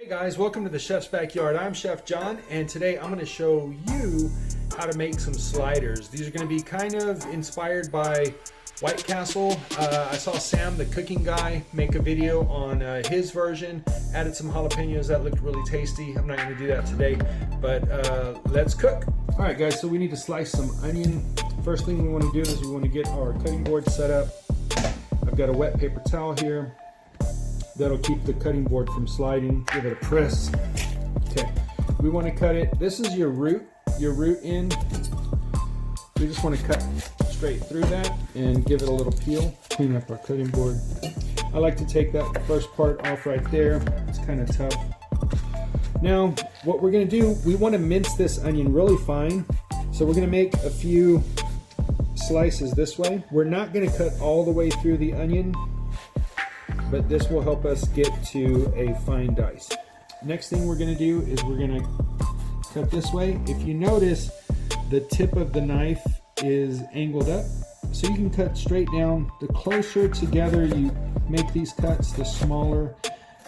Hey guys, welcome to the Chef's Backyard. I'm Chef John, and today I'm going to show you how to make some sliders. These are going to be kind of inspired by Whitecastle. I saw Sam, the cooking guy, make a video on his version, added some jalapenos that looked really tasty. I'm not going to do that today, but let's cook. All right guys, so we need to slice some onion. First thing we want to do is we want to get our cutting board set up. I've got a wet paper towel here. That'll keep the cutting board from sliding. Give it a press. Okay, we want to cut it. This is your root end. We just want to cut straight through that and give it a little peel. Clean up our cutting board. I like to take that first part off right there. It's kind of tough. Now, what we're going to do, we want to mince this onion really fine. So we're going to make a few slices this way. We're not going to cut all the way through the onion, but this will help us get to a fine dice. Next thing we're going to do is we're going to cut this way. If you notice, the tip of the knife is angled up, so you can cut straight down. The closer together you make these cuts, the smaller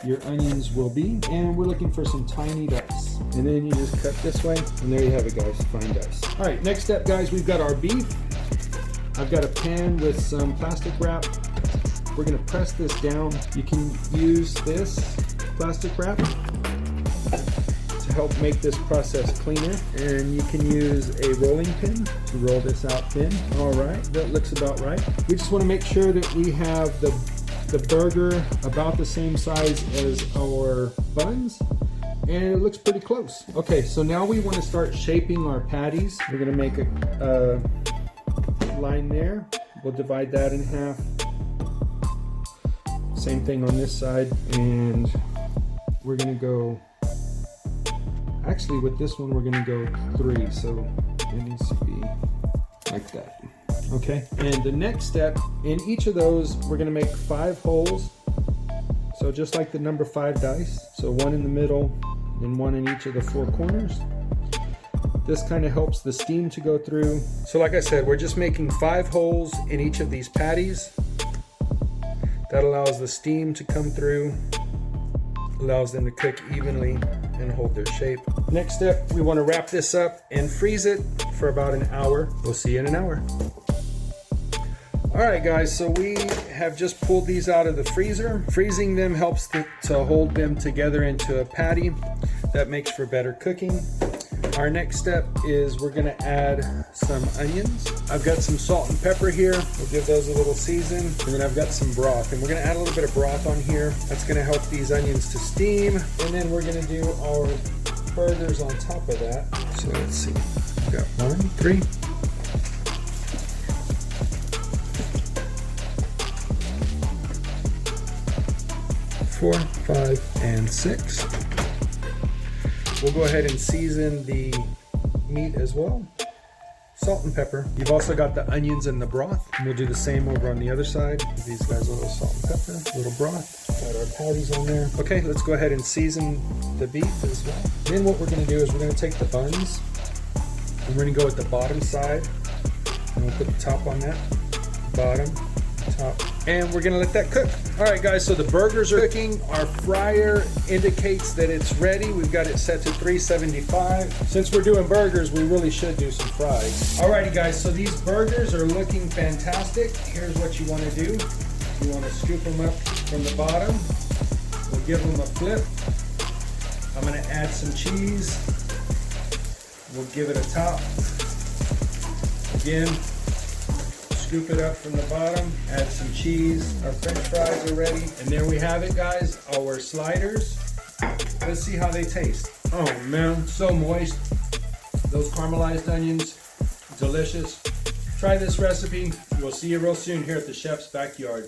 your onions will be. And we're looking for some tiny dice. And then you just cut this way, and there you have it guys, fine dice. All right, next step guys, we've got our beef. I've got a pan with some plastic wrap. We're going to press this down. You can use this plastic wrap to help make this process cleaner, and you can use a rolling pin to roll this out thin. All right, that looks about right. We just want to make sure that we have the burger about the same size as our buns, and it looks pretty close. Okay, so now we want to start shaping our patties. We're going to make a line there. We'll divide that in half. Same thing on this side, and we're gonna go, actually with this one we're gonna go 3, so it needs to be like that. Okay, and the next step, in each of those we're gonna make 5 holes, so just like the number 5 dice, so 1 in the middle and 1 in each of the 4 corners. This kind of helps the steam to go through. So like I said, we're just making 5 holes in each of these patties. That allows the steam to come through, allows them to cook evenly and hold their shape. Next step, we want to wrap this up and freeze it for about an hour. We'll see you in an hour. All right guys, so we have just pulled these out of the freezer. Freezing them helps to hold them together into a patty. That makes for better cooking. Our next step is we're going to add some onions. I've got some salt and pepper here. We'll give those a little season. And then I've got some broth. And we're going to add a little bit of broth on here. That's going to help these onions to steam. And then we're going to do our burgers on top of that. So let's see. We've got 1, 3. 4, 5, and 6. We'll go ahead and season the meat as well. Salt and pepper. You've also got the onions and the broth. And we'll do the same over on the other side. Give these guys a little salt and pepper, a little broth. Got our patties on there. Okay, let's go ahead and season the beef as well. Then what we're going to do is we're going to take the buns, and we're going to go with the bottom side. And we'll put the top on that. Bottom, top. And we're gonna let that cook. All right guys, so the burgers are cooking. Our fryer indicates that it's ready. We've got it set to 375. Since we're doing burgers, we really should do some fries. Alrighty guys, so these burgers are looking fantastic. Here's what you wanna do. You wanna scoop them up from the bottom. We'll give them a flip. I'm gonna add some cheese. We'll give it a top. Again, scoop it up from the bottom, add some cheese. Our french fries are ready. And there we have it guys, our sliders. Let's see how they taste. Oh man, so moist. Those caramelized onions, delicious. Try this recipe. We'll see you real soon here at the Chef's Backyard.